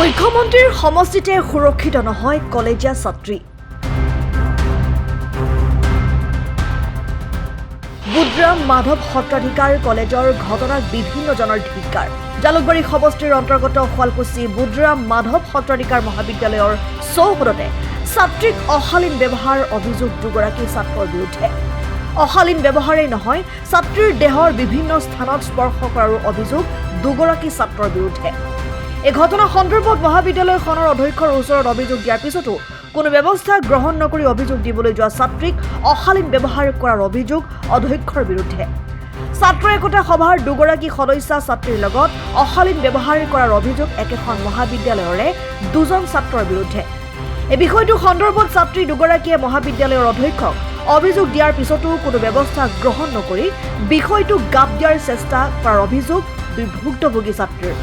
মুখ্যমন্ত্ৰীৰ সমষ্টিতে সুৰক্ষিত নহয় কলেজীয়া ছাত্ৰী। বুদ্ৰাম মাধৱ সত্ৰাধিকাৰ কলেজৰ ঘটনাক বিভিন্নজনৰ ধিক্কাৰ। জালুকবাৰী সমষ্টিৰ অন্তৰ্গত শুৱালকুছি বুদ্ৰাম মাধৱ সত্ৰাধিকাৰ মহাবিদ্যালয়ৰ চৌহদতে ছাত্ৰীক অশালীন ব্যৱহাৰ অভিযোগ দুগৰাকী ছাত্ৰৰ বিৰুদ্ধে। অশালীন ব্যৱহাৰেই নহয়, ছাত্ৰীৰ দেহৰ বিভিন্ন স্থানত স্পৰ্শ কৰাৰ অভিযোগ দুগৰাকী ছাত্ৰৰ বিৰুদ্ধে। এই ঘটনা সন্দৰ্ভত মহাবিদ্যালয়খনৰ অধ্যক্ষৰ ওচৰত অভিযোগ দিয়াৰ পিছতো কোনো ব্যৱস্থা গ্ৰহণ নকৰি অভিযোগ দিবলৈ যোৱা ছাত্ৰীক অশালীন ব্যৱহাৰ কৰাৰ অভিযোগ অধ্যক্ষৰ বিৰুদ্ধে। ছাত্ৰ একতা সভাৰ দুগৰাকী সদস্যা ছাত্ৰীৰ লগত অশালীন ব্যৱহাৰ কৰাৰ অভিযোগ একেখন মহাবিদ্যালয়ৰে দুজন ছাত্ৰৰ বিৰুদ্ধে। এই বিষয়টো সন্দৰ্ভত ছাত্ৰী দুগৰাকীয়ে মহাবিদ্যালয়ৰ অধ্যক্ষক অভিযোগ দিয়াৰ পিছতো কোনো ব্যৱস্থা গ্ৰহণ নকৰি বিষয়টো গাপ দিয়াৰ চেষ্টা কৰাৰ অভিযোগ ভুক্তভোগী ছাত্ৰীৰ।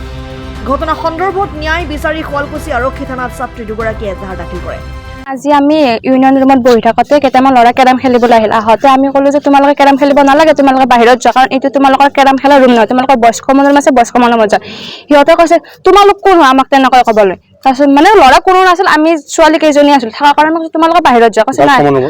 ঘটনা সন্দৰ্ভত ন্যায় বিচাৰি শুৱালকুছি আৰক্ষী থানাত ছাত্ৰী দুগৰাকীয়ে এজাহাৰ দাখিল কৰে। আজি আমি ইউনিয়ন ৰুমত বহি থাকোঁতে কেইটামান ল'ৰা কেৰাম খেলিবলৈ আহিল। আহোঁতে আমি ক'লো যে তোমালোকে কেৰাম খেলিব নালাগে, তোমালোকে বাহিৰত যোৱা, কাৰণ এইটো তোমালোকৰ কেৰাম খেলাৰ ৰুম নহয়, তোমালোকৰ বয়স্ক মানুহ আছে, বয়স্ক মানুহৰ মজা। সিহঁতে কৈছে তোমালোক কোন হয় আমাক তেনেকৈ ক'বলৈ। তাৰপিছত মানে ল'ৰা কোনো নাছিল, আমি ছোৱালী কেইজনী আছিলো, থকাৰ কাৰণে তোমালোকে বাহিৰত যোৱা কৈছে নাই, মানে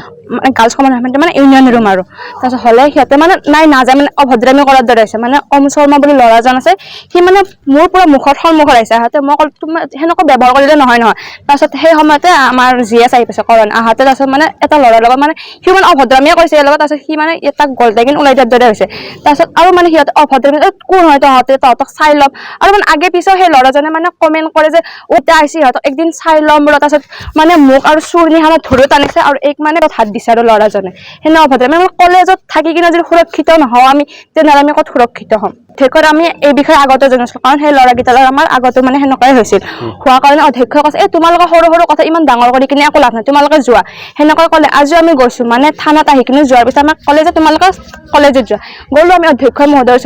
গাৰ্লছ কমন মানে ইউনিয়ন ৰুম আৰু। তাৰপিছত হ'লে সিহঁতে মানে নাই নাযায়, মানে অভদ্ৰামী কৰাৰ দৰে হৈছে। মানে অম শৰ্মা বুলি ল'ৰা এজন আছে, সি মানে মোৰ পৰা সন্মুখত আহিছে। আহোঁতে মই ক'লো তোমাৰ সেনেকৈ ব্যৱহাৰ কৰিলে নহয়। তাৰপিছত সেই সময়তে আমাৰ GS আহি পাইছে কৰণ। আহোঁতে তাৰপিছত মানে এটা ল'ৰাৰ লগত মানে সি মানে অভদ্ৰামীয়ে কৰিছে ইয়াৰ লগত। তাৰপিছত সি মানে তাক গলটাই ওলাই দিয়াৰ দৰে হৈছে। তাৰপিছত আৰু মানে সিহঁতে অভদ্ৰামী কোন হয় তহঁতক চাই ল'ম, আৰু মানে আগে পিছেও সেই ল'ৰাজনে মানে কমেণ্ট কৰে যে ওটা আহিছে সিহঁতক একদিন চাই ল'ম বোলো। তাৰপিছত মানে মোক আৰু চুৰণিখনত ধৰি টানিছে আৰু এক মানে হাত দিছে আৰু ল'ৰাজনে। সেনে অভদ্ৰামী। মানে কলেজত থাকি কিনে যদি সুৰক্ষিত নহওঁ আমি, তেনেহ'লে আমি ক'ত সুৰক্ষিত হ'ম? অধ্যক্ষৰ আমি এই বিষয়ে আগতে জনাইছিলো, কাৰণ সেই ল'ৰাকেইটাৰ আমাৰ আগতে মানে সেনেকুৱাই হৈছিল। হোৱাৰ কাৰণে অধ্যক্ষই কৈছে তোমালোকে সৰু সৰু কথা ইমান ডাঙৰ কৰি কিনে একো লাভ নাই, তোমালোকে যোৱা। সেনেকৈ ক'লে। আজিও আমি গৈছো, মানে থানাত আহি কিনে যোৱাৰ পিছত আমাক ক'লে যে তোমালোকে কলেজত যোৱা। গ'লো আমি অধ্যক্ষ মহোদয়ৰ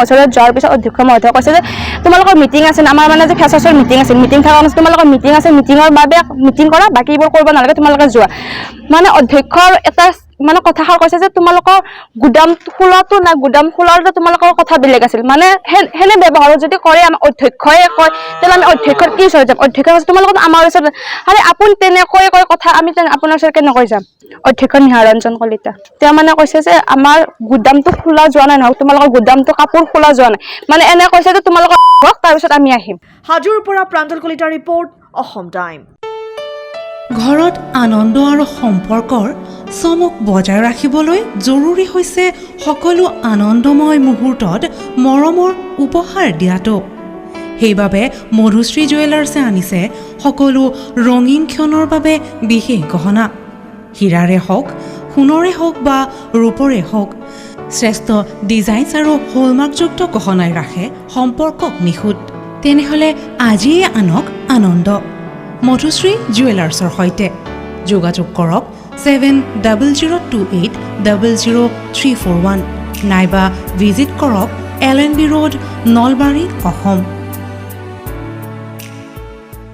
ওচৰত যোৱাৰ পিছত অধ্যক্ষ মহোদয়ে কৈছে যে তোমালোকৰ মিটিং আছে, আমাৰ মানে যে ফেচাৰ্ছৰ মিটিং আছিল, মিটিং থকা নাছিল, তোমালোকৰ মিটিং আছে, মিটিঙৰ বাবে মিটিং কৰা, বাকীবোৰ কৰিব নালাগে, তোমালোকে যোৱা। মানে অধ্যক্ষৰ এটা মানে কথাষাৰ কৈছে যে তোমালোকৰ গুদাম খোলাটো নাই, গুদাম খোলাটো তোমালোকৰ কথা বেলেগ আছিল। মানে সেনে ব্যৱহাৰ যদি কৰে আমাৰ অধ্যক্ষই কয়, তেতিয়াহ'লে আমি অধ্যক্ষৰ কি ওচৰত যাম? অধ্যক্ষই কৈছে তোমালোকৰ আমাৰ ওচৰত, আৰে আপুনি তেনেকৈ কয় কথা, আমি আপোনাৰ ওচৰত কেনেকৈ যাম? অধ্যক্ষ নিহাৰঞ্জন কলিতা তেওঁ মানে কৈছে যে আমাৰ গুদামটো খোলা যোৱা নাই, নহয় তোমালোকৰ গুদামটো কাপোৰ খোলা যোৱা নাই, মানে এনে কৈছে যে তোমালোকৰ তাৰপিছত আমি আহিম। হাজোৰ পৰা প্ৰাঞ্জল কলিতাৰ ৰিপৰ্ট, অসম টাইম। ঘৰত আনন্দ আৰু সম্পৰ্কৰ চমক বজাই ৰাখিবলৈ জৰুৰী হৈছে সকলো আনন্দময় মুহূৰ্তত মৰমৰ উপহাৰ দিয়াটো। সেইবাবে মধুশ্ৰী জুৱেলাৰ্ছে আনিছে সকলো ৰঙীন ক্ষণৰ বাবে বিশেষ গহনা। হীৰাৰে হওক, সোণৰে হওক বা ৰূপৰে হওক, শ্ৰেষ্ঠ ডিজাইনছ আৰু হলমাৰ্কযুক্ত গহনাই ৰাখে সম্পৰ্কক নিখুঁত। তেনেহ'লে আজিয়ে আনক আনন্দ মধুশ্ৰী জুৱেলাৰ্ছৰ সৈতে। যোগাযোগ কৰক 7002800341 নাইবা ভিজিট কৰক LNB ৰোড, নলবাৰী, অসম।